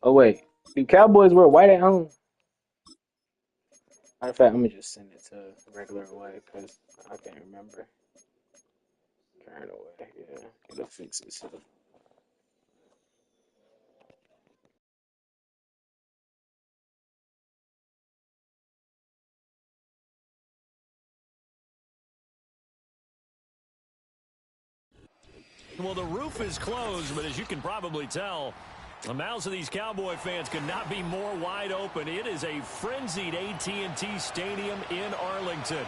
Oh wait, do Cowboys wear white at home? Matter of fact, I'm gonna just send it to regular away because I can't remember. Current away, yeah, it'll fix itself. Well, the roof is closed, but as you can probably tell, the mouths of these Cowboy fans could not be more wide open. It is a frenzied AT&T Stadium in Arlington.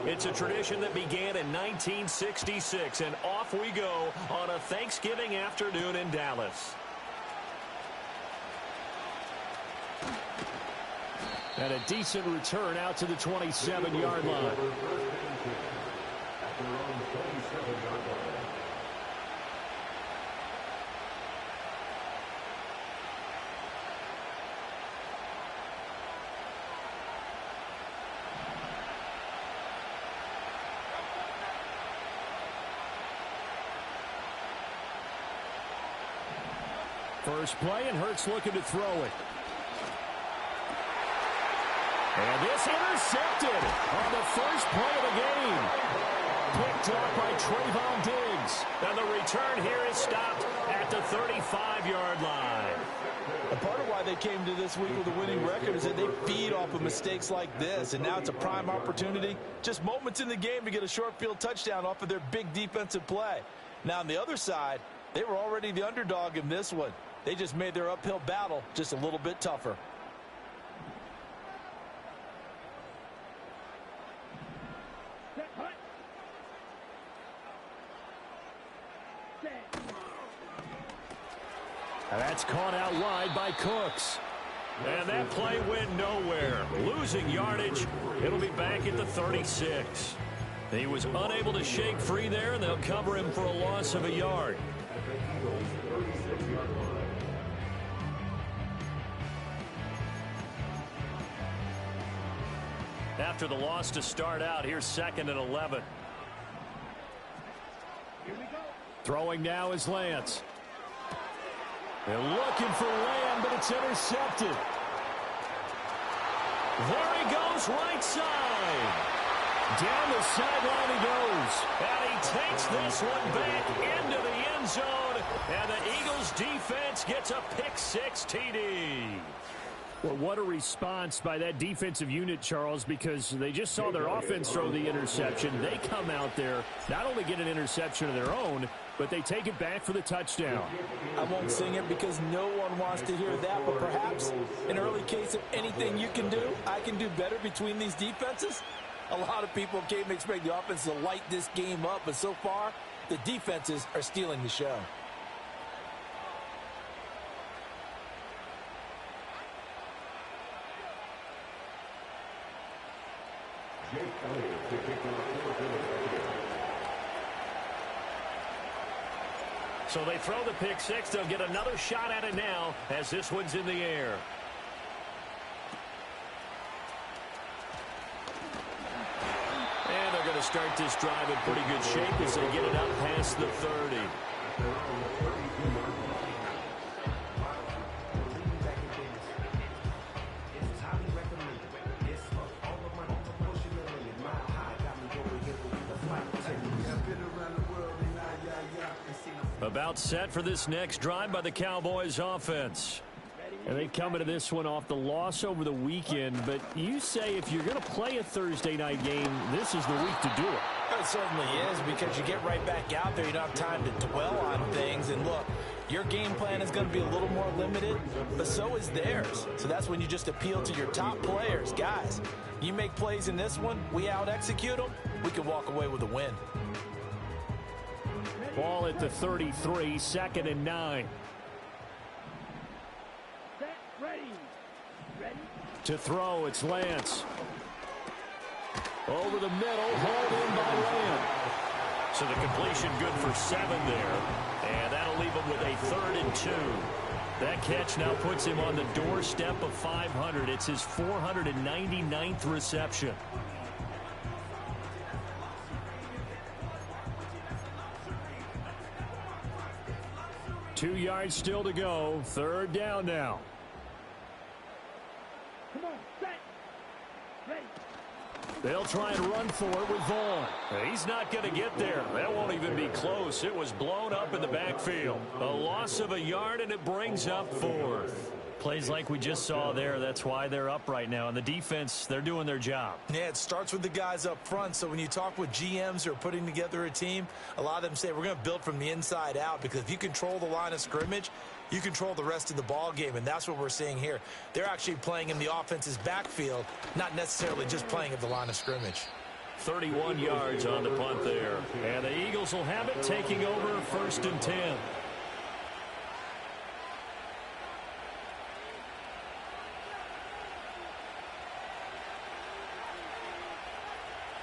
It's a tradition that began in 1966, and off we go on a Thanksgiving afternoon in Dallas. And a decent return out to the 27-yard line. First play, and Hurts looking to throw it. And this intercepted on the first play of the game. Picked off by Trayvon Diggs. And the return here is stopped at the 35-yard line. A part of why they came to this week with a winning record is that they feed off of mistakes like this, and now it's a prime opportunity. Just moments in the game to get a short field touchdown off of their big defensive play. Now, on the other side, they were already the underdog in this one. They just made their uphill battle just a little bit tougher. That's caught out wide by Cooks. And that play went nowhere. Losing yardage. It'll be back at the 36. He was unable to shake free there, and they'll cover him for a loss of a yard. After the loss to start out, here's 2nd and 11. Throwing now is Lance. They're looking for Lamb, but it's intercepted. There he goes, right side. Down the sideline he goes. And he takes this one back into the end zone. And the Eagles defense gets a pick-6 TD. Well, what a response by that defensive unit, Charles, because they just saw their offense throw the interception. They come out there, not only get an interception of their own, but they take it back for the touchdown. I won't sing it because no one wants to hear that, but perhaps an early case of anything you can do, I can do better between these defenses. A lot of people came to expect the offense to light this game up, but so far, the defenses are stealing the show. So they throw the pick-6. They'll get another shot at it now as this one's in the air. And they're going to start this drive in pretty good shape as they get it up past the 30. About set for this next drive by the Cowboys offense. And they come into this one off the loss over the weekend. But you say if you're going to play a Thursday night game, this is the week to do it. It certainly is, because you get right back out there. You don't have time to dwell on things. And look, your game plan is going to be a little more limited, but so is theirs. So that's when you just appeal to your top players. Guys, you make plays in this one, we out-execute them, we can walk away with a win. Ball at the 33, 2nd and 9. To throw, it's Lance. Over the middle, hauled in by Lamb. So the completion good for 7 there. And that'll leave them with a 3rd and 2. That catch now puts him on the doorstep of 500. It's his 499th reception. Two yards still to go. Third down now. They'll try and run for it with Vaughn. He's not going to get there. That won't even be close. It was blown up in the backfield. A loss of a yard, and it brings up fourth. Plays like we just saw there. That's why they're up right now. And the defense, they're doing their job. Yeah, it starts with the guys up front. So when you talk with GMs who are putting together a team, a lot of them say we're going to build from the inside out, because if you control the line of scrimmage, you control the rest of the ball game, and that's what we're seeing here. They're actually playing in the offense's backfield, not necessarily just playing at the line of scrimmage. 31 yards on the punt there. And the Eagles will have it, taking over 1st and 10.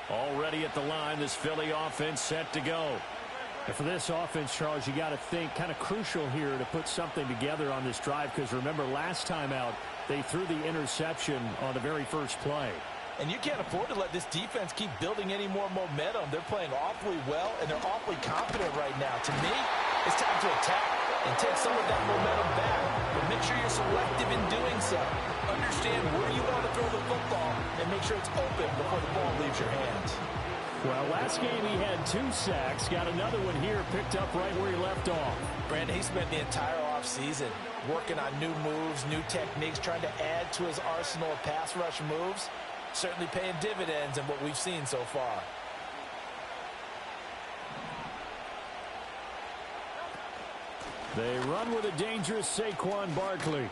Already at the line, this Philly offense set to go. And for this offense, Charles, you got to think kind of crucial here to put something together on this drive, because remember last time out, they threw the interception on the very first play. And you can't afford to let this defense keep building any more momentum. They're playing awfully well, and they're awfully confident right now. To me, it's time to attack and take some of that momentum back. But make sure you're selective in doing so. Understand where you want to throw the football and make sure it's open before the ball leaves your hands. Well, last game he had 2 sacks. Got another one here, picked up right where he left off. Brandon, he spent the entire offseason working on new moves, new techniques, trying to add to his arsenal of pass rush moves. Certainly paying dividends in what we've seen so far. They run with a dangerous Saquon Barkley.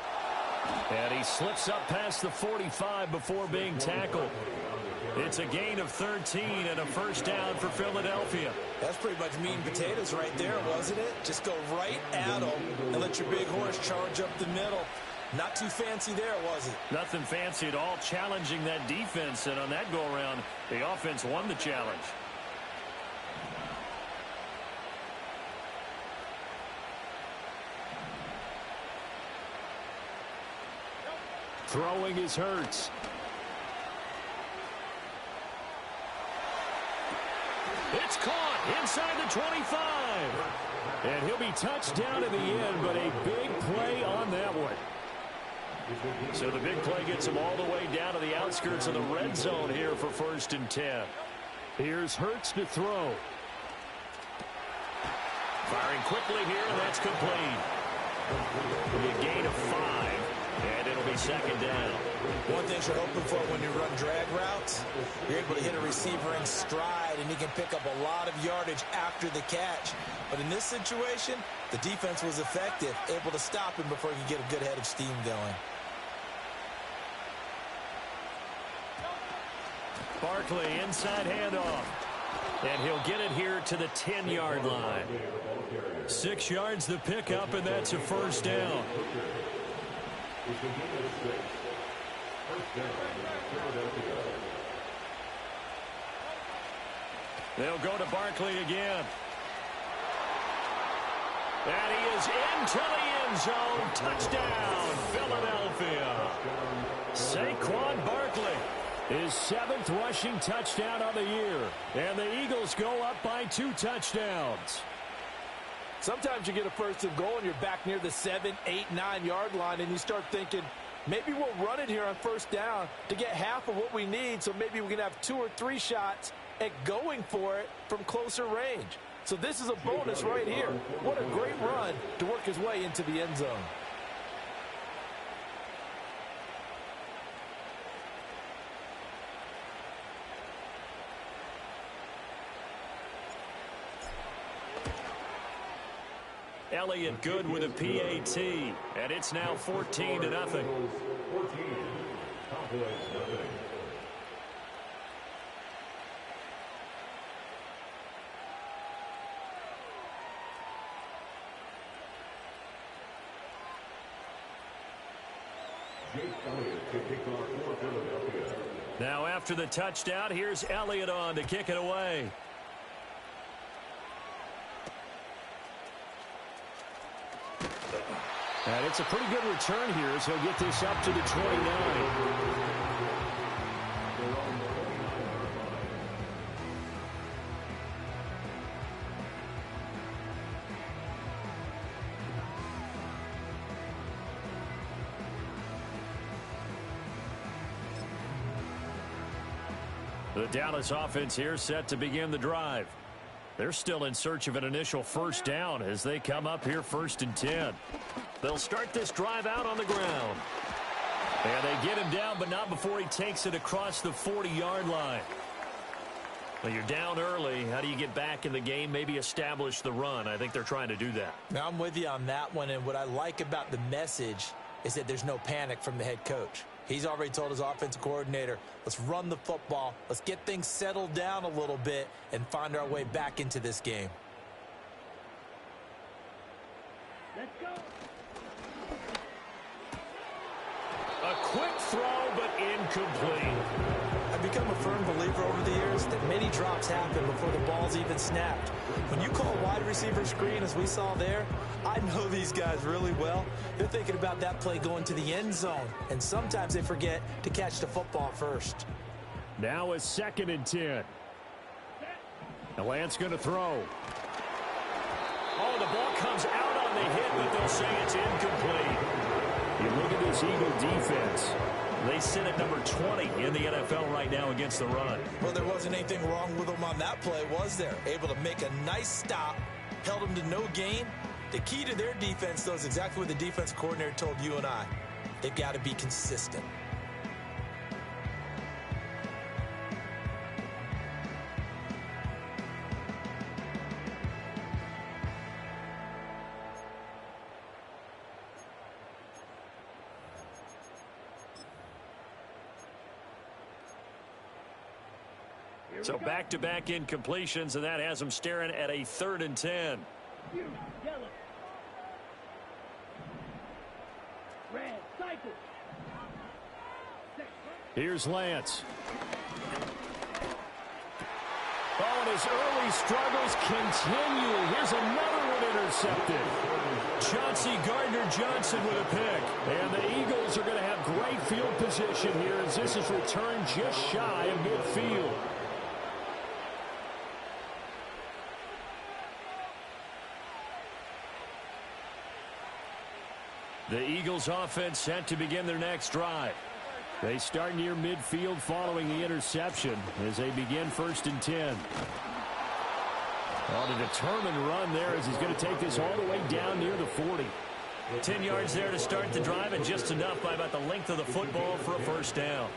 And he slips up past the 45 before being tackled. It's a gain of 13 and a first down for Philadelphia. That's pretty much meat and potatoes right there, wasn't it? Just go right at them and let your big horse charge up the middle. Not too fancy there, was it? Nothing fancy at all, challenging that defense. And on that go-around, the offense won the challenge. Throwing is Hurts. It's caught inside the 25. And he'll be touched down in the end, but a big play on that one. So the big play gets him all the way down to the outskirts of the red zone here for 1st and 10. Here's Hurts to throw. Firing quickly here, and that's complete. It'll be a gain of 5, and it'll be 2nd down. One thing you're hoping for when you run drag routes, you're able to hit a receiver in stride, and he can pick up a lot of yardage after the catch. But in this situation, the defense was effective, able to stop him before he could get a good head of steam going. Barkley, inside handoff. And he'll get it here to the 10-yard line. 6 yards the pickup, and that's a first down. They'll go to Barkley again. And he is into the end zone. Touchdown, Philadelphia. Saquon Barkley. His 7th rushing touchdown of the year. And the Eagles go up by 2 touchdowns. Sometimes you get a first and goal and you're back near the 7, 8, 9-yard line, and you start thinking, maybe we'll run it here on first down to get half of what we need, so maybe we can have 2 or 3 shots at going for it from closer range. So this is a bonus right here. What a great run to work his way into the end zone. Elliott good with a PAT, and it's now 14-0. Now after the touchdown, here's Elliott on to kick it away. And it's a pretty good return here as he'll get this up to the 29. The Dallas offense here set to begin the drive. They're still in search of an initial first down as they come up here 1st and 10. They'll start this drive out on the ground. And they get him down, but not before he takes it across the 40-yard line. Well, you're down early. How do you get back in the game, maybe establish the run? I think they're trying to do that. Now, I'm with you on that one, and what I like about the message is that there's no panic from the head coach. He's already told his offensive coordinator, let's run the football, let's get things settled down a little bit and find our way back into this game. Let's go. A quick throw, but incomplete. I've become a firm believer over the years that many drops happen before the ball's even snapped. When you call a wide receiver screen, as we saw there, I know these guys really well. They're thinking about that play going to the end zone, and sometimes they forget to catch the football first. Now it's 2nd and 10. And Lance going to throw. Oh, the ball comes out on the hit, but they'll say it's incomplete. You look at this Eagle defense. They sit at number 20 in the NFL right now against the run. Well, there wasn't anything wrong with them on that play, was there? Able to make a nice stop, held them to no gain. The key to their defense, though, is exactly what the defense coordinator told you and I. They've got to be consistent. So back-to-back incompletions, and that has them staring at a 3rd and 10. Here's Lance. Oh, and his early struggles continue. Here's another one intercepted. Chauncey Gardner-Johnson with a pick. And the Eagles are going to have great field position here as this is returned just shy of midfield. The Eagles offense set to begin their next drive. They start near midfield following the interception as they begin 1st and 10. On a determined run there as he's going to take this all the way down near the 40. 10 yards there to start the drive, and just enough by about the length of the football for a first down.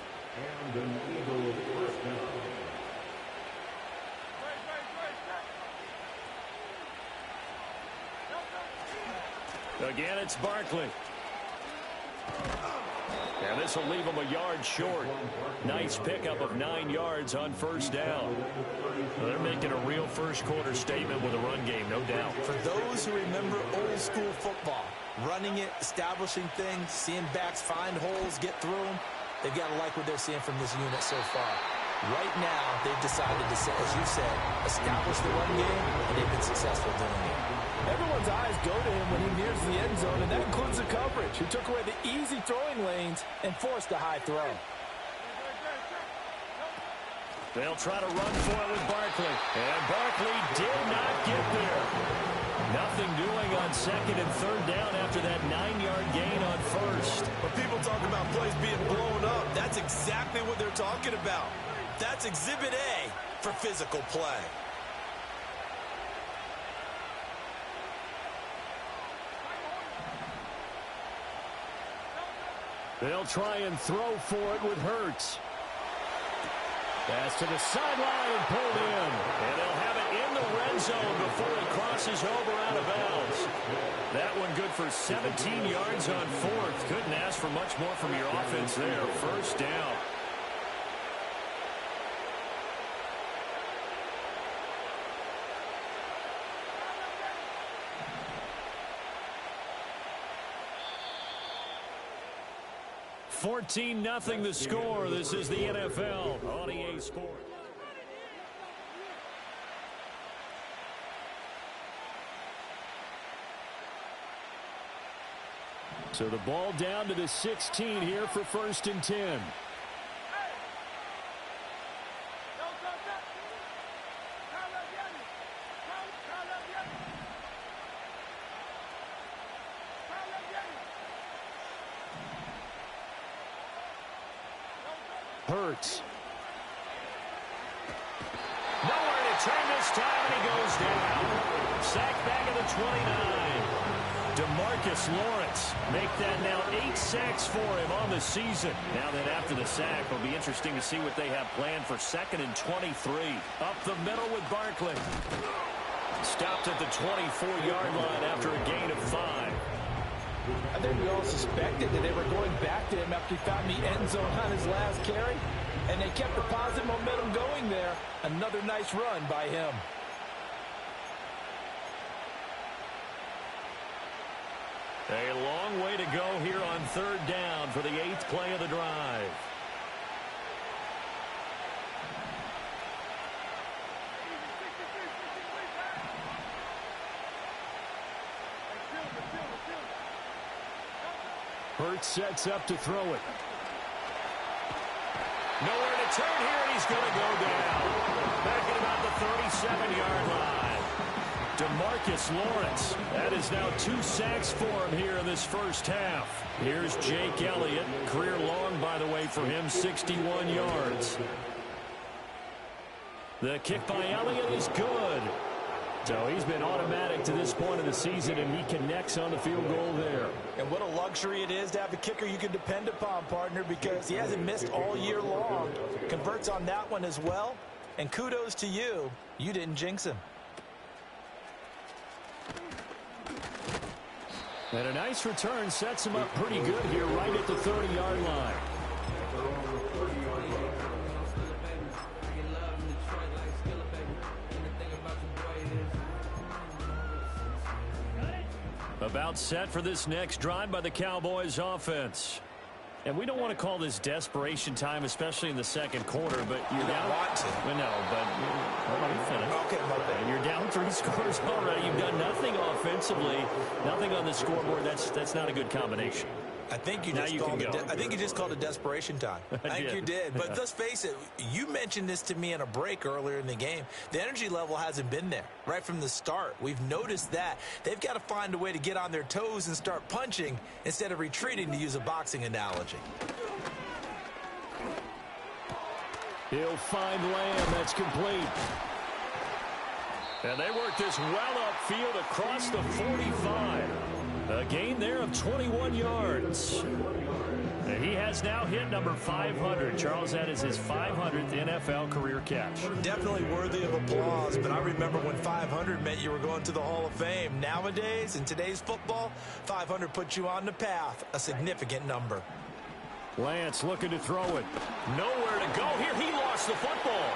Again, it's Barkley. And this will leave him a yard short. Nice pickup of 9 yards on first down. Well, they're making a real first-quarter statement with a run game, no doubt. For those who remember old-school football, running it, establishing things, seeing backs find holes, get through them, they've got to like what they're seeing from this unit so far. Right now, they've decided to, as you said, establish the run game, and they've been successful doing it. Everyone's eyes go to him when he nears the end zone, and that includes the coverage, who took away the easy throwing lanes and forced a high throw. They'll try to run for it with Barkley. And Barkley did not get there. Nothing doing on 2nd and 3rd down after that 9-yard gain on first. When people talk about plays being blown up, that's exactly what they're talking about. That's Exhibit A for physical play. They'll try and throw for it with Hurts. Pass to the sideline and pulled in. And they'll have it in the red zone before it crosses over out of bounds. That one good for 17 yards on 4th. Couldn't ask for much more from your offense there. First down. $14-0 the score. This is the NFL on EA Sports. So the ball down to the 16 here for 1st and 10. Hurts. Nowhere to turn this time, and he goes down. Sacked back at the 29. DeMarcus Lawrence make that now 8 sacks for him on the season. Now then, after the sack, it'll be interesting to see what they have planned for 2nd and 23. Up the middle with Barkley. Stopped at the 24-yard line after a gain of 5. I think we all suspected that they were going back to him after he found the end zone on his last carry, and they kept the positive momentum going there. Another nice run by him. A long way to go here on 3rd down for the 8th play of the drive. Hurts sets up to throw it. Nowhere to turn here, and he's going to go down. Back at about the 37-yard line. DeMarcus Lawrence. That is now 2 sacks for him here in this first half. Here's Jake Elliott. Career long, by the way, for him, 61 yards. The kick by Elliott is good. So he's been automatic to this point of the season, and he connects on the field goal there. And what a luxury it is to have a kicker you can depend upon, partner, because he hasn't missed all year long. Converts on that one as well. And kudos to you. You didn't jinx him. And a nice return sets him up pretty good here right at the 30-yard line. About set for this next drive by the Cowboys offense. And we don't want to call this desperation time, especially in the second quarter, but you're down. Well, no, but let me finish. Okay, my bad. You're down 3 scores already. You've done nothing offensively, nothing on the scoreboard. That's not a good combination. I think you just called it desperation time. I think you did. But let's face it, you mentioned this to me in a break earlier in the game. The energy level hasn't been there right from the start. We've noticed that. They've got to find a way to get on their toes and start punching instead of retreating, to use a boxing analogy. He'll find Lamb. That's complete. And they work this well upfield across the 45. A gain there of 21 yards. And he has now hit number 500. Charles, that is his 500th NFL career catch. Definitely worthy of applause, but I remember when 500 meant you were going to the Hall of Fame. Nowadays, in today's football, 500 puts you on the path, a significant number. Lance looking to throw it. Nowhere to go here. He lost the football.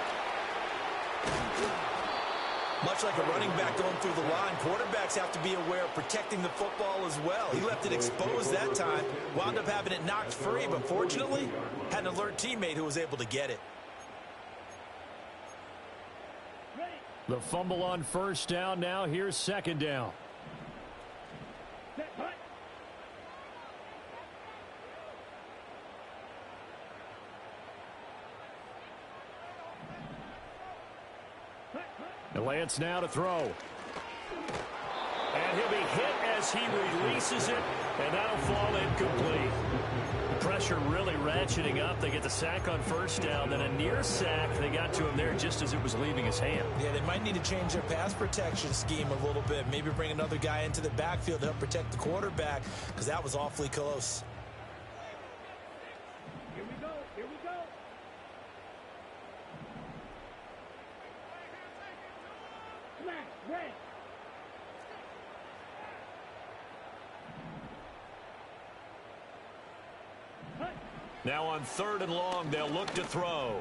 Much like a running back going through the line, quarterbacks have to be aware of protecting the football as well. He left it exposed that time, wound up having it knocked free, but fortunately, had an alert teammate who was able to get it. The fumble on 1st down. Now here's 2nd down. Lance now to throw. And he'll be hit as he releases it, and that'll fall incomplete. The pressure really ratcheting up. They get the sack on 1st down, then a near sack. They got to him there just as it was leaving his hand. Yeah, they might need to change their pass protection scheme a little bit. Maybe bring another guy into the backfield to help protect the quarterback, because that was awfully close. Here we go. Here we go. Red. Now on 3rd and long, they'll look to throw.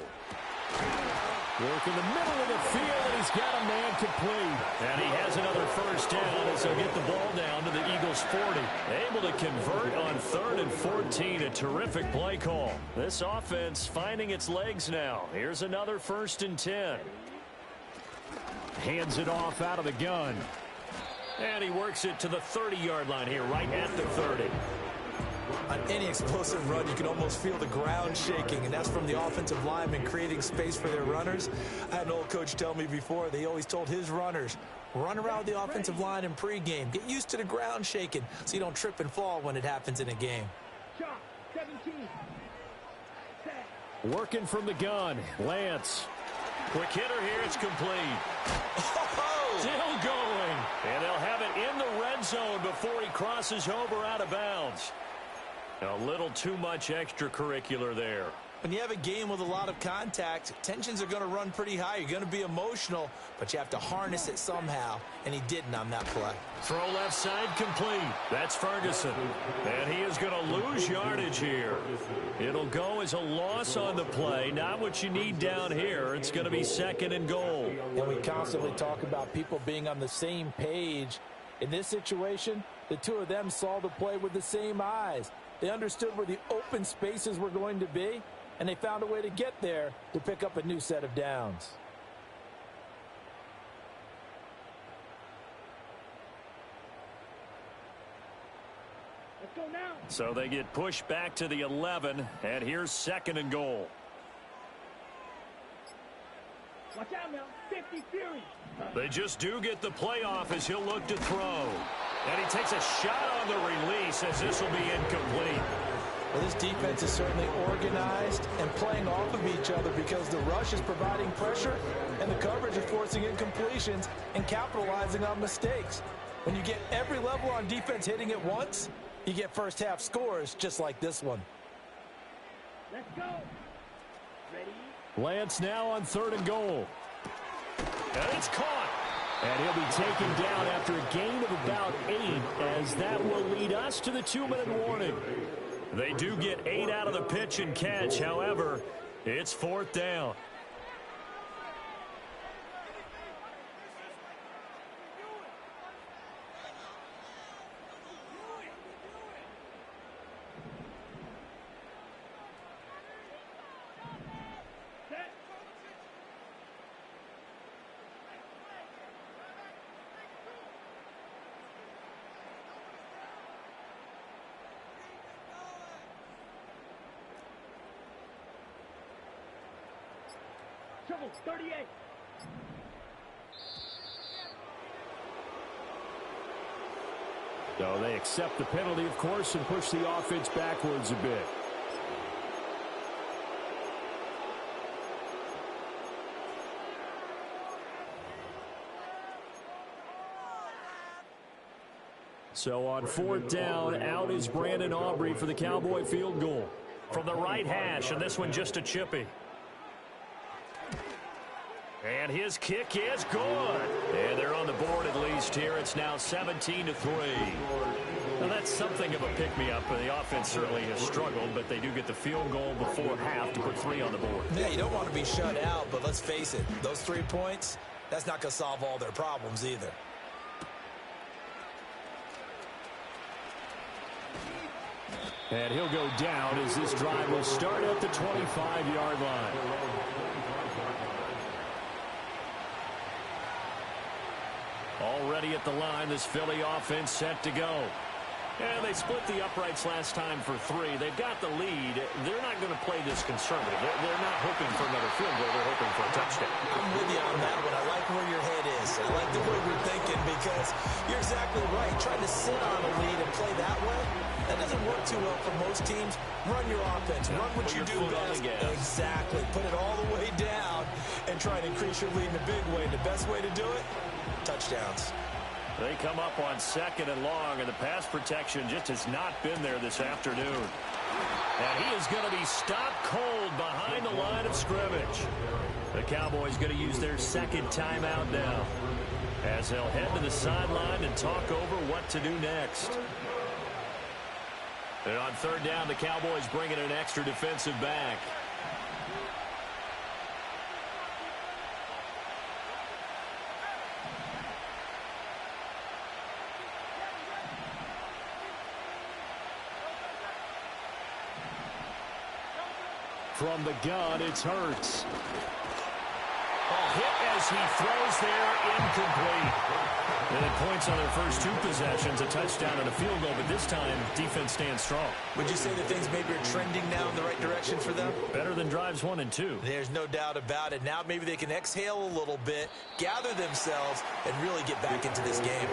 Work in the middle of the field, and he's got a man complete. And he has another 1st down as they'll get the ball down to the Eagles' 40. Able to convert on 3rd and 14. A terrific play call. This offense finding its legs now. Here's another 1st and 10. Hands it off out of the gun. And he works it to the 30-yard line here, right at the 30. On any explosive run, you can almost feel the ground shaking, and that's from the offensive linemen creating space for their runners. I had an old coach tell me before, they always told his runners, run around the offensive line in pregame. Get used to the ground shaking so you don't trip and fall when it happens in a game. Working from the gun, Lance. Quick hitter here, it's complete. Oh! Still going. And they'll have it in the red zone before he crosses over out of bounds. A little too much extracurricular there. When you have a game with a lot of contact, tensions are going to run pretty high. You're going to be emotional, but you have to harness it somehow, and he didn't on that play. Throw left side complete. That's Ferguson. And he is going to lose yardage here. It'll go as a loss on the play. Not what you need down here. It's going to be second and goal. And we constantly talk about people being on the same page. In this situation, the two of them saw the play with the same eyes. They understood where the open spaces were going to be, and they found a way to get there to pick up a new set of downs. Let's go now. So they get pushed back to the 11, and here's second and goal. Watch out now. 50 Fury. They just do get the play off as he'll look to throw. And he takes a shot on the release as this will be incomplete. Well, this defense is certainly organized and playing off of each other because the rush is providing pressure and the coverage is forcing incompletions and capitalizing on mistakes. When you get every level on defense hitting at once, you get first half scores just like this one. Let's go. Ready? Lance now on third and goal. And it's caught. And he'll be taken down after a gain of about 8, as that will lead us to the 2-minute warning. They do get 8 out of the pitch and catch. However, it's fourth down. Trouble. 38. So they accept the penalty, of course, and push the offense backwards a bit. So on fourth down, out is Brandon Aubrey for the Cowboy field goal. From the right hash, and this one just a chippy. And his kick is good. And they're on the board at least here. It's now 17-3. Now that's something of a pick-me-up. The offense certainly has struggled, but they do get the field goal before half to put 3 on the board. Yeah, you don't want to be shut out, but let's face it, those 3 points, that's not going to solve all their problems either. And he'll go down as this drive will start at the 25-yard line. Already at the line, this Philly offense set to go. And they split the uprights last time for 3. They've got the lead. They're not going to play this conservative. They're not hoping for another field goal. They're hoping for a touchdown. I'm with you on that one. I like where your head is. I like the way you're thinking because you're exactly right. Trying to sit on a lead and play that way, that doesn't work too well for most teams. Run your offense. Run what you do best. Exactly. Put it all the way down and try and increase your lead in a big way. The best way to do it, touchdowns. They come up on second and long, and the pass protection just has not been there this afternoon. And he is going to be stopped cold behind the line of scrimmage. The Cowboys going to use their second timeout now, as they'll head to the sideline and talk over what to do next. And on third down, the Cowboys bring in an extra defensive back. From the gun, it's Hurts. Hit as he throws there, incomplete. And it points on their first 2 possessions, a touchdown and a field goal, but this time, defense stands strong. Would you say that things maybe are trending now in the right direction for them? Better than drives 1 and 2. There's no doubt about it. Now maybe they can exhale a little bit, gather themselves, and really get back into this game.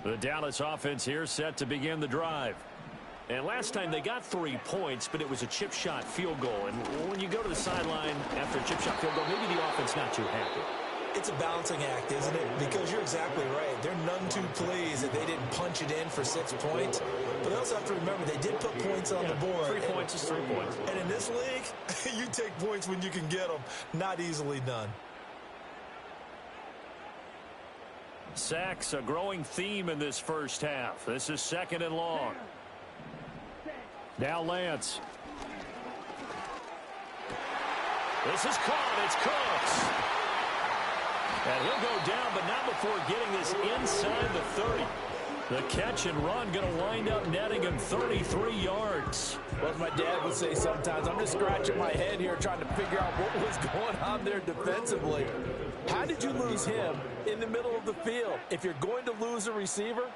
The Dallas offense here set to begin the drive. And last time they got 3 points, but it was a chip shot field goal. And when you go to the sideline after a chip shot field goal, maybe the offense not too happy. It's a balancing act, isn't it? Because you're exactly right. They're none too pleased that they didn't punch it in for 6 points. But they also have to remember they did put points on the board. 3 points is 3 points. And in this league, you take points when you can get them. Not easily done. Sacks, a growing theme in this first half. This is 2nd and long. Now Lance. This is caught. It's Cooks. And he'll go down, but not before getting this inside the 30. The catch and run going to wind up netting him 33 yards. Well, as my dad would say sometimes, I'm just scratching my head here trying to figure out what was going on there defensively. How did you lose him in the middle of the field? If you're going to lose a receiver,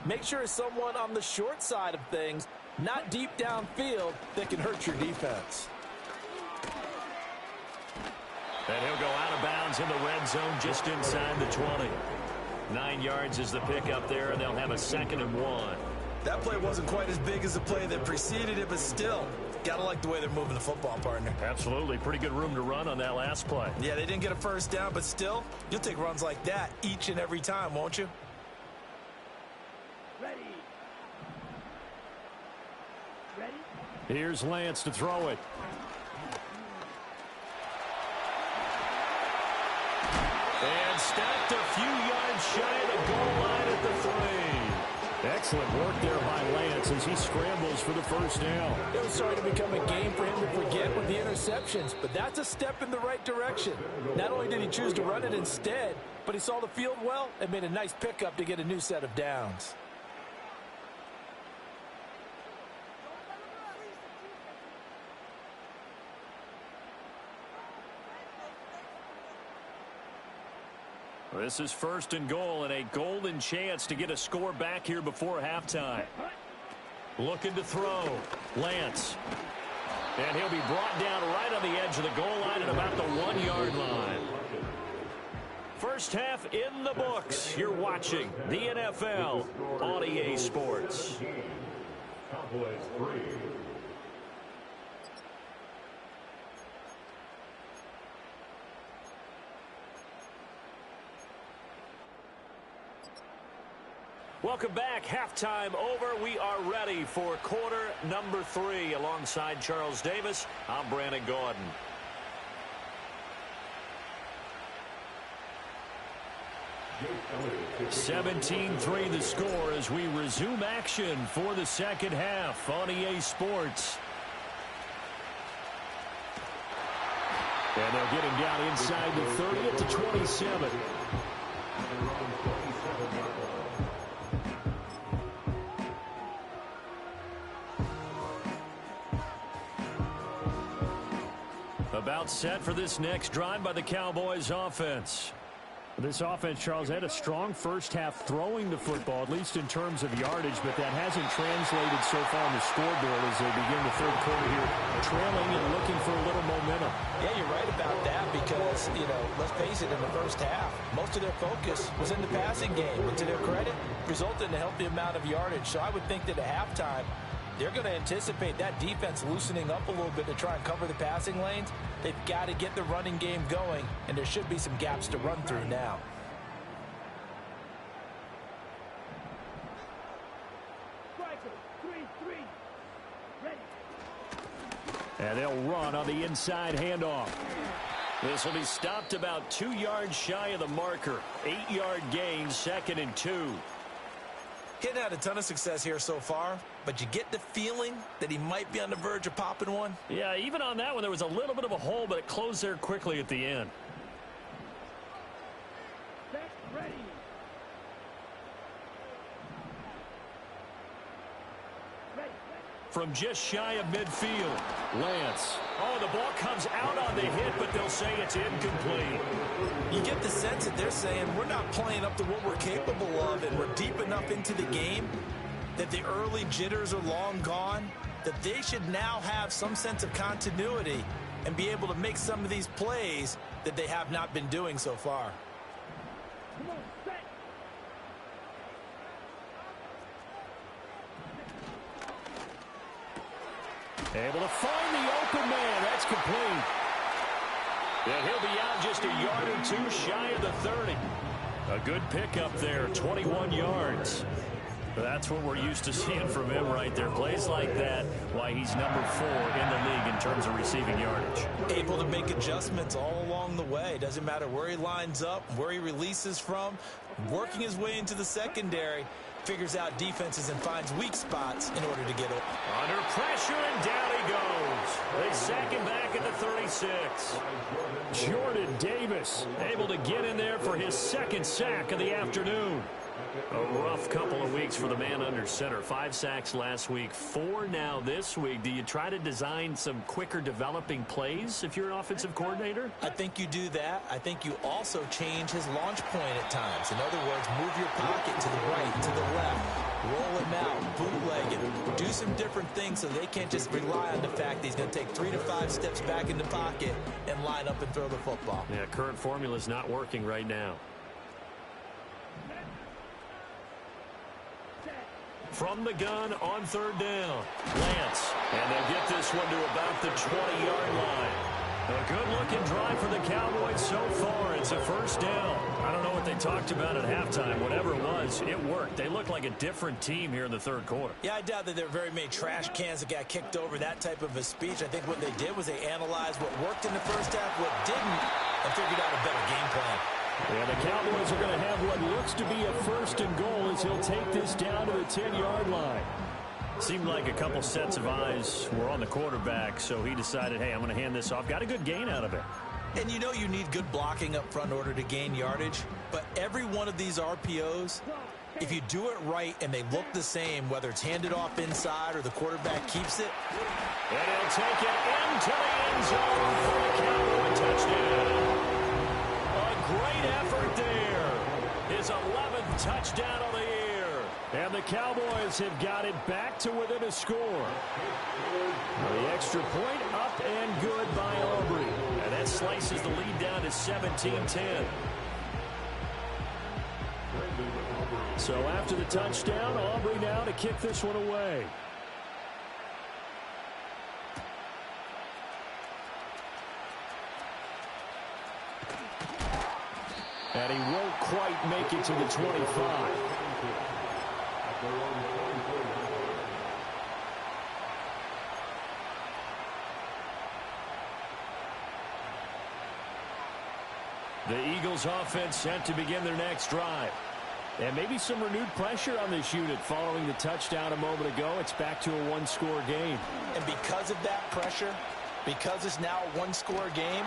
make sure it's someone on the short side of things, not deep downfield, that can hurt your defense. And he'll go out of bounds in the red zone just inside the 20. 9 yards is the pickup there, and they'll have a 2nd and 1. That play wasn't quite as big as the play that preceded it, but still, gotta like the way they're moving the football, partner. Absolutely. Pretty good room to run on that last play. Yeah, they didn't get a first down, but still, you'll take runs like that each and every time, won't you? Ready. Ready. Here's Lance to throw it. And stacked a few yards shy of the goal line at the 3. Excellent work there by Lance as he scrambles for the first down. It was starting to become a game for him to forget with the interceptions, but that's a step in the right direction. Not only did he choose to run it instead, but he saw the field well and made a nice pickup to get a new set of downs. This is 1st and goal and a golden chance to get a score back here before halftime. Looking to throw. Lance. And he'll be brought down right on the edge of the goal line at about the 1-yard line. First half in the books. You're watching the NFL on EA Sports. Cowboys 3. Welcome back. Halftime over. We are ready for quarter number 3. Alongside Charles Davis, I'm Brandon Gordon. (17-3) the score as we resume action for the second half on EA Sports. And they'll get him down inside the 30 at the 27. About set for this next drive by the Cowboys offense. This offense, Charles, had a strong first half throwing the football, at least in terms of yardage, but that hasn't translated so far on the scoreboard as they begin the third quarter here, trailing and looking for a little momentum. Yeah, you're right about that because, let's face it, in the first half, most of their focus was in the passing game. And to their credit, resulted in a healthy amount of yardage. So I would think that at halftime, they're going to anticipate that defense loosening up a little bit to try and cover the passing lanes. They've got to get the running game going, and there should be some gaps to run through now. Striker, 3-3. Ready. And they'll run on the inside handoff. This will be stopped about 2 yards shy of the marker. 8-yard gain, 2nd and 2. He hadn't had a ton of success here so far, but you get the feeling that he might be on the verge of popping one. Yeah, even on that one, there was a little bit of a hole, but it closed there quickly at the end. Set, ready. from just shy of midfield. Lance. Oh, the ball comes out on the hit, but they'll say it's incomplete. You get the sense that they're saying we're not playing up to what we're capable of, and we're deep enough into the game that the early jitters are long gone, that they should now have some sense of continuity and be able to make some of these plays that they have not been doing so far. Come on, set. Able to find the open man. That's complete. And he'll be out just a yard or two shy of the 30. A good pickup there, 21 yards. That's what we're used to seeing from him right there. Plays like that, why he's number 4 in the league in terms of receiving yardage. Able to make adjustments all along the way. Doesn't matter where he lines up, where he releases from. Working his way into the secondary, figures out defenses and finds weak spots in order to get it. Under pressure, and down he goes. They sack him back at the 36. Jordan Davis able to get in there for his second sack of the afternoon. A rough couple of weeks for the man under center. 5 sacks last week, 4 now this week. Do you try to design some quicker developing plays if you're an offensive coordinator? I think you do that. I think you also change his launch point at times. In other words, move your pocket to the right, to the left, roll him out, bootleg him, do some different things so they can't just rely on the fact that he's going to take 3 to 5 steps back in the pocket and line up and throw the football. Yeah, current formula is not working right now. From the gun on 3rd down, Lance. And they'll get this one to about the 20-yard line. A good-looking drive for the Cowboys so far. It's a first down. I don't know what they talked about at halftime. Whatever it was, it worked. They look like a different team here in the 3rd quarter. Yeah, I doubt that there were very many trash cans that got kicked over, that type of a speech. I think what they did was they analyzed what worked in the first half, what didn't, and figured out a better game plan. Yeah, the Cowboys are going to have what looks to be a 1st and goal as he'll take this down to the 10-yard line. Seemed like a couple sets of eyes were on the quarterback, so he decided, hey, I'm going to hand this off. Got a good gain out of it. And you know you need good blocking up front in order to gain yardage, but every one of these RPOs, if you do it right and they look the same, whether it's handed off inside or the quarterback keeps it. And he'll take it into the end zone for the Cowboy touchdown. Great effort there. His 11th touchdown of the year. And the Cowboys have got it back to within a score. The extra point up and good by Aubrey. And that slices the lead down to 17-10. So after the touchdown, Aubrey now to kick this one away. And he won't quite make it to the 25. The Eagles offense set to begin their next drive. And maybe some renewed pressure on this unit following the touchdown a moment ago. It's back to a 1-score game. And because of that pressure, because it's now a 1-score game,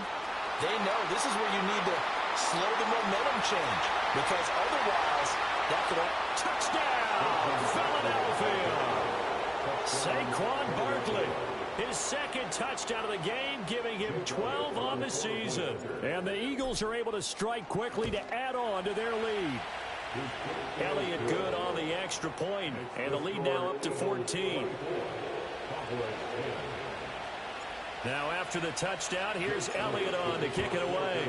they know this is where you need to slow the momentum change, because otherwise that could touchdown Philadelphia. Saquon Barkley, his 2nd touchdown of the game, giving him 12 on the season. And the Eagles are able to strike quickly to add on to their lead. Elliott good on the extra point, and the lead now up to 14. Now after the touchdown, here's Elliott on to kick it away.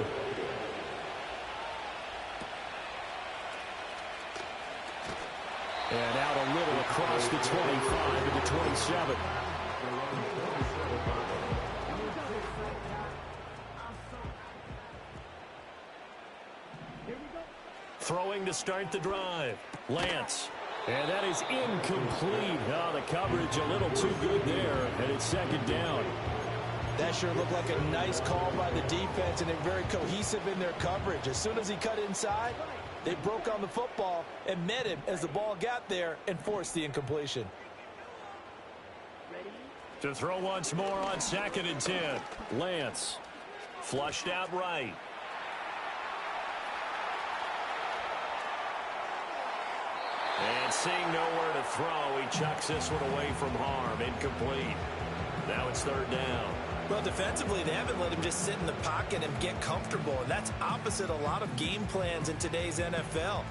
And out a little across the 25 to the 27. Throwing to start the drive. Lance. And that is incomplete. Oh, the coverage a little too good there, and it's 2nd down. That sure looked like a nice call by the defense, and they're very cohesive in their coverage. As soon as he cut inside, they broke on the football and met him as the ball got there and forced the incompletion. To throw once more on 2nd and 10. Lance. Flushed out right. And And seeing nowhere to throw, he chucks this one away from harm. Incomplete. Now it's third down. Well, defensively, they haven't let him just sit in the pocket and get comfortable, and that's opposite a lot of game plans in today's NFL.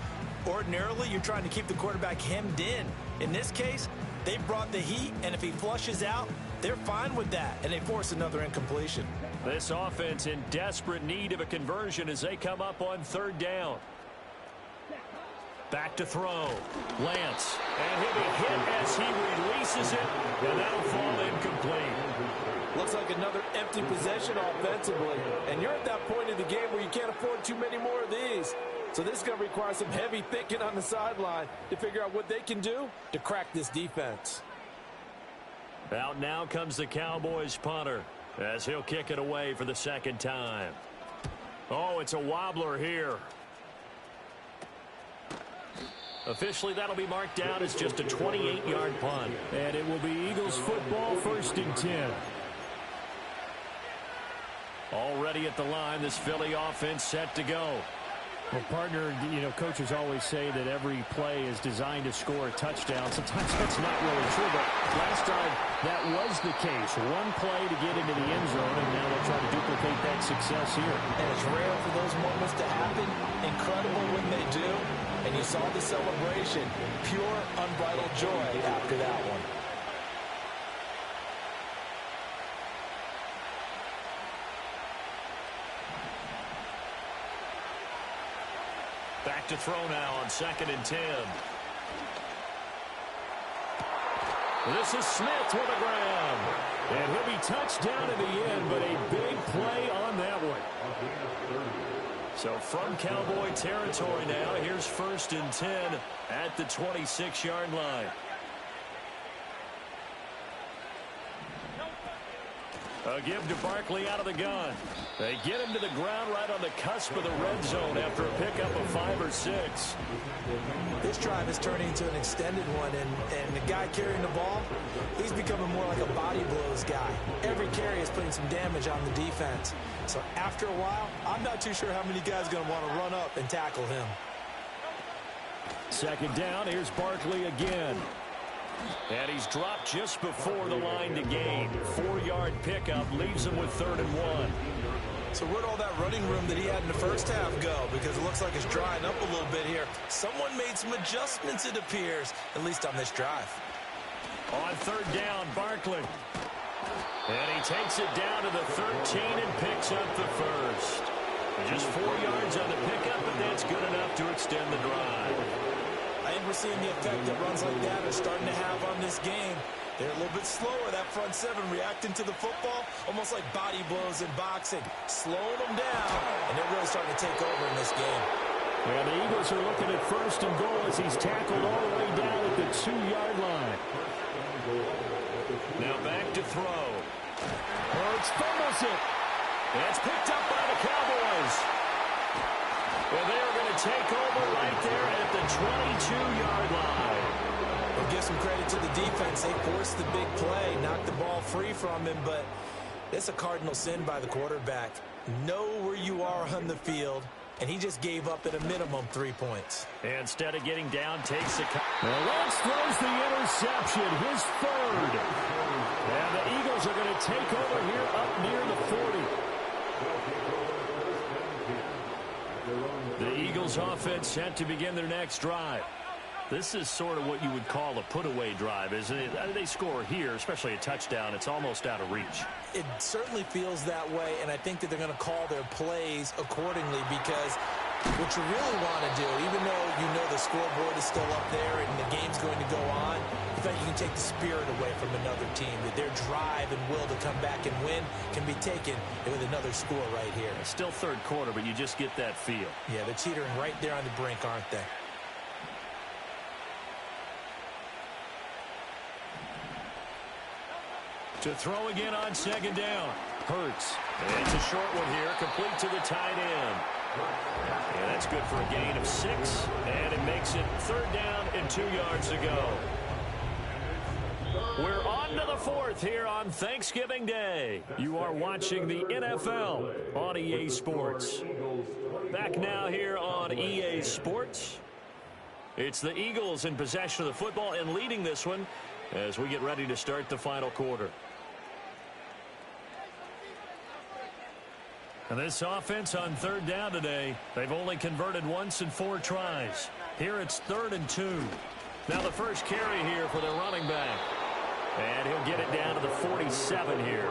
Ordinarily, you're trying to keep the quarterback hemmed in. In this case, they brought the heat, and if he flushes out, they're fine with that, and they force another incompletion. This offense in desperate need of a conversion as they come up on third down. Back to throw. Lance. And he'll be hit as he releases it, and that'll fall incomplete. Looks like another empty possession offensively, and you're at that point in the game where you can't afford too many more of these. So this is going to require some heavy thinking on the sideline to figure out what they can do to crack this defense. Out now comes the Cowboys punter as he'll kick it away for the second time. Oh, it's a wobbler here. Officially, that'll be marked down as just a 28-yard punt. And it will be Eagles football, 1st and 10. Already at the line, this Philly offense set to go. Well, partner, coaches always say that every play is designed to score a touchdown. Sometimes that's not really true, but last time that was the case. One play to get into the end zone, and now they'll try to duplicate that success here. And it's rare for those moments to happen. Incredible when they do. And you saw the celebration. Pure, unbridled joy after that one. Back to throw now on 2nd and 10. This is Smith with a grab. And he'll be touched down in the end, but a big play on that one. So from Cowboy territory now, here's 1st and 10 at the 26-yard line. A give to Barkley out of the gun. They get him to the ground right on the cusp of the red zone after a pickup of 5 or 6. This drive is turning into an extended one, and the guy carrying the ball, he's becoming more like a body blows guy. Every carry is putting some damage on the defense. So after a while, I'm not too sure how many guys are going to want to run up and tackle him. 2nd down, here's Barkley again. And he's dropped just before the line to gain. 4-yard pickup leaves him with 3rd and 1. So where'd all that running room that he had in the first half go? Because it looks like it's drying up a little bit here. Someone made some adjustments, it appears, at least on this drive. On 3rd down, Barkley. And he takes it down to the 13 and picks up the first. Just 4 yards on the pickup, but that's good enough to extend the drive. I think we're seeing the effect that runs like that are starting to have on this game. They're a little bit slower, that front 7, reacting to the football, almost like body blows in boxing, slowing them down, and they're really starting to take over in this game. And the Eagles are looking at 1st and goal as he's tackled all the way down at the 2-yard line. Now back to throw. Hurts fumbles it. And it's picked up by the Cowboys. Well, they are going to take over right there at the 22-yard line. We'll give some credit to the defense. They forced the big play, knocked the ball free from him, but it's a cardinal sin by the quarterback. Know where you are on the field, and he just gave up at a minimum 3 points. And instead of getting down, takes the... Lance throws the interception, his 3rd. And the Eagles are going to take over here up near the 40. The Eagles offense set to begin their next drive. This is sort of what you would call a put-away drive, isn't it? They score here, especially a touchdown. It's almost out of reach. It certainly feels that way, and I think that they're going to call their plays accordingly because what you really want to do, even though you know the scoreboard is still up there and the game's going to go on, you think you can take the spirit away from another team, that their drive and will to come back and win can be taken with another score right here. It's still 3rd quarter, but you just get that feel. Yeah, they're teetering right there on the brink, aren't they? To throw again on 2nd down. Hurts. And it's a short one here, complete to the tight end. And that's good for a gain of 6, and it makes it 3rd down and 2 yards to go. We're on to the 4th here on Thanksgiving Day. You are watching the NFL on EA Sports. Back now here on EA Sports. It's the Eagles in possession of the football and leading this one as we get ready to start the final quarter. And this offense on third down today, they've only converted once in 4 tries. Here it's 3rd and 2. Now the first carry here for the running back. And he'll get it down to the 47 here.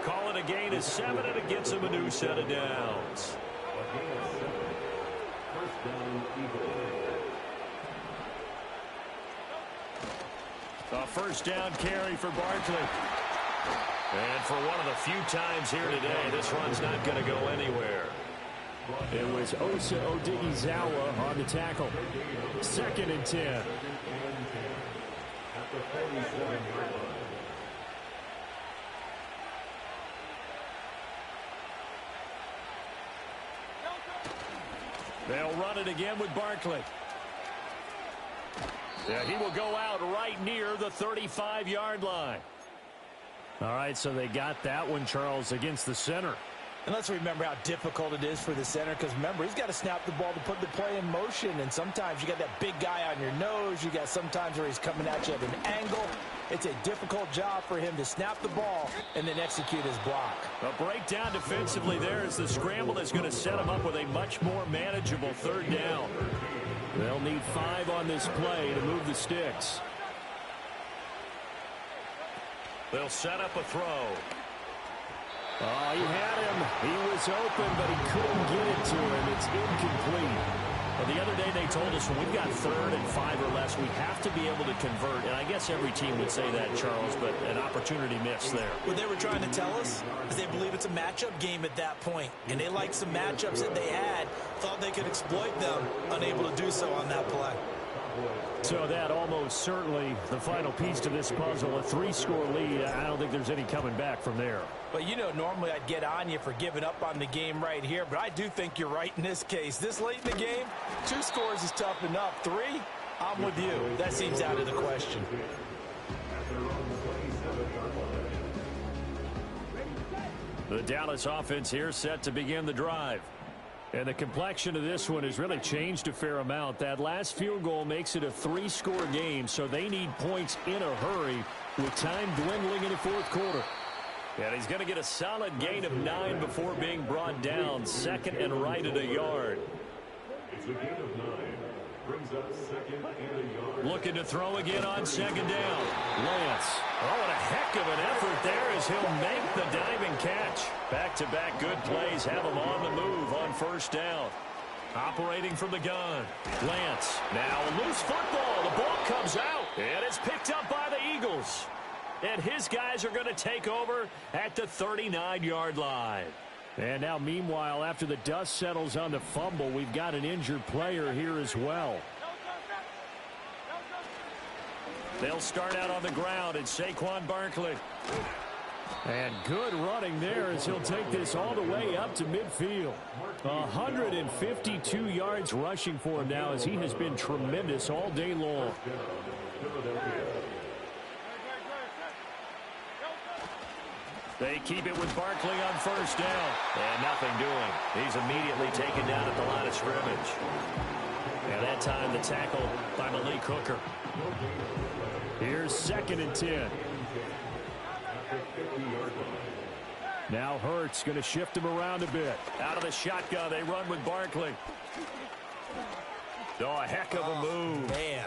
Call it a gain of 7, and it gets him a new set of downs. A first down carry for Barkley. And for one of the few times here today, this run's not going to go anywhere. It was Osa Odighizuwa on the tackle. 2nd and 10. They'll run it again with Barkley. Yeah, he will go out right near the 35-yard line. All right, so they got that one, Charles, against the center. And let's remember how difficult it is for the center, because remember, he's got to snap the ball to put the play in motion, and sometimes you got that big guy on your nose. You got sometimes where he's coming at you at an angle. It's a difficult job for him to snap the ball and then execute his block. A breakdown defensively there as the scramble is going to set him up with a much more manageable 3rd down. They'll need 5 on this play to move the sticks. They'll set up a throw. Oh, he had him. He was open, but he couldn't get it to him. It's incomplete. Well, the other day they told us when we've got 3rd and 5 or less, we have to be able to convert. And I guess every team would say that, Charles, but an opportunity missed there. What they were trying to tell us is they believe it's a matchup game at that point. And they liked some matchups that they had, thought they could exploit them, unable to do so on that play. So that almost certainly the final piece to this puzzle, a 3-score lead. I don't think there's any coming back from there. But, you know, normally I'd get on you for giving up on the game right here, but I do think you're right in this case. This late in the game, 2 scores is tough enough. 3, I'm with you. That seems out of the question. The Dallas offense here set to begin the drive. And the complexion of this one has really changed a fair amount. That last field goal makes it a 3-score game, so they need points in a hurry with time dwindling in the 4th quarter. And he's going to get a solid gain of 9 before being brought down. 2nd and right at a yard. It's a gain of 9. Brings up 2nd and a yard. Looking to throw again on 2nd down. Lance. Oh, what a heck of an effort there as he'll make the diving catch. Back-to-back good plays have him on the move on 1st down. Operating from the gun. Lance. Now a loose football. The ball comes out. And it's picked up by the Eagles. And his guys are going to take over at the 39-yard line. And now, meanwhile, after the dust settles on the fumble, we've got an injured player here as well. They'll start out on the ground, and Saquon Barkley. And good running there as he'll take this all the way up to midfield. 152 yards rushing for him now as he has been tremendous all day long. They keep it with Barkley on 1st down. And nothing doing. He's immediately taken down at the line of scrimmage. And that time the tackle by Malik Hooker. Here's 2nd and 10. Now Hurts going to shift him around a bit. Out of the shotgun, they run with Barkley. Oh, a heck of a move. Man.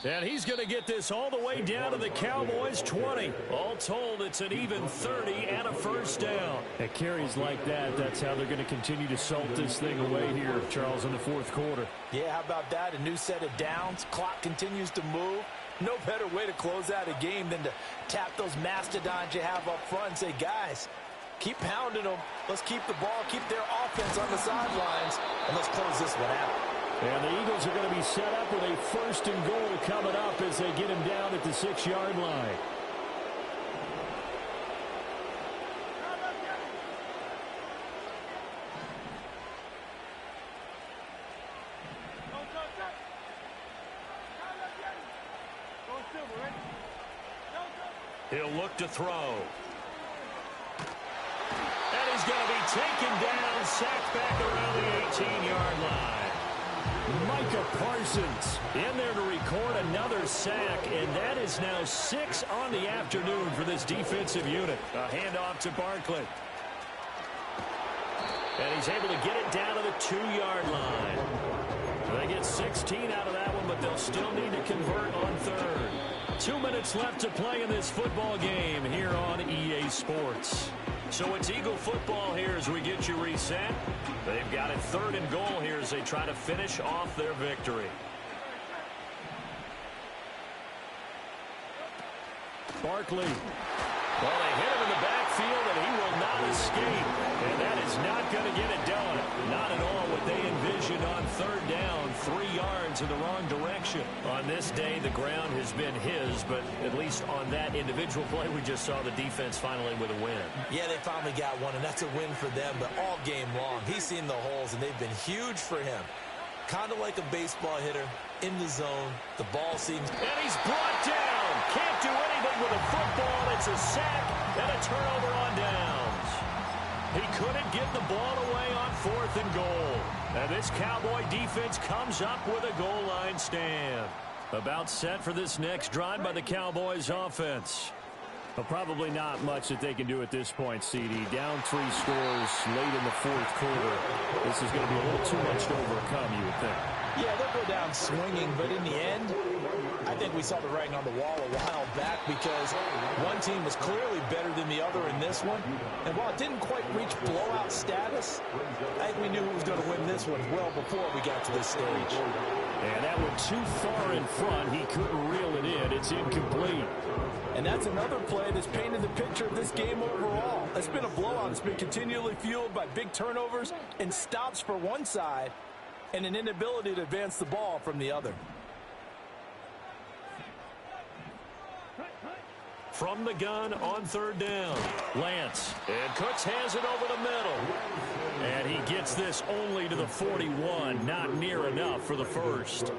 And he's going to get this all the way down to the Cowboys' 20. All told, it's an even 30 and a 1st down. At carries like that, that's how they're going to continue to salt this thing away here, Charles, in the 4th quarter. Yeah, how about that? A new set of downs. Clock continues to move. No better way to close out a game than to tap those mastodons you have up front and say, guys, keep pounding them. Let's keep the ball, keep their offense on the sidelines, and let's close this one out. And the Eagles are going to be set up with a 1st and goal coming up as they get him down at the 6-yard line. He'll look to throw. And he's going to be taken down, sacked back around the 18-yard line. Micah Parsons in there to record another sack, and that is now 6 on the afternoon for this defensive unit. A handoff to Barkley. And he's able to get it down to the 2-yard line. They get 16 out of that one, but they'll still need to convert on third. 2 minutes left to play in this football game here on EA Sports. So it's Eagle football here as we get you reset. They've got it 3rd and goal here as they try to finish off their victory. Barkley. Well, they hit him in the backfield, and he will not escape. And that is not going to get it done. Not at all what they envisioned on 3rd down, 3 yards in the wrong direction. On this day, the ground has been his, but at least on that individual play, we just saw the defense finally with a win. Yeah, they finally got one, and that's a win for them, but all game long, he's seen the holes, and they've been huge for him. Kind of like a baseball hitter, in the zone, the ball seems... And he's brought down. Can't do anything with a football. It's a sack and a turnover on downs. He couldn't get the ball away on 4th and goal. And this Cowboy defense comes up with a goal line stand. About set for this next drive by the Cowboys offense. Well, probably not much that they can do at this point, CD. Down 3 scores late in the 4th quarter. This is going to be a little too much to overcome, you would think. Yeah, they'll go down swinging, but in the end, I think we saw the writing on the wall a while back because one team was clearly better than the other in this one. And while it didn't quite reach blowout status, I think we knew who was going to win this one well before we got to this stage. And that went too far in front. He couldn't reel it in. It's incomplete. And that's another play that's painted the picture of this game overall. It's been a blowout. It's been continually fueled by big turnovers and stops for one side and an inability to advance the ball from the other. From the gun on 3rd down, Lance. And Cooks has it over the middle. And he gets this only to the 41. Not near enough for the first.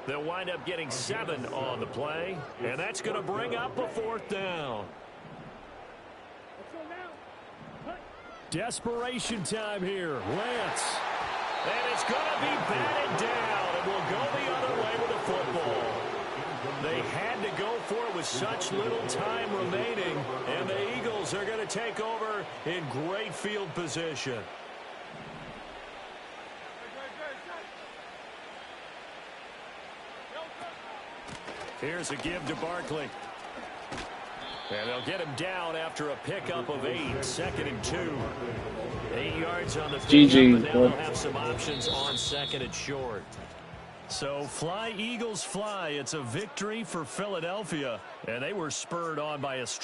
They'll wind up getting 7 on the play. And that's going to bring up a 4th down. Desperation time here. Lance. And it's going to be batted down. And will go the other way with the football. They had to go for it with such little time remaining. And the Eagles are going to take over in great field position. Here's a give to Barkley. And they'll get him down after a pickup of 8. 2nd and 2. 8 yards on the field, but now they'll have some options on 2nd and short. So fly, Eagles, fly. It's a victory for Philadelphia. And they were spurred on by a strong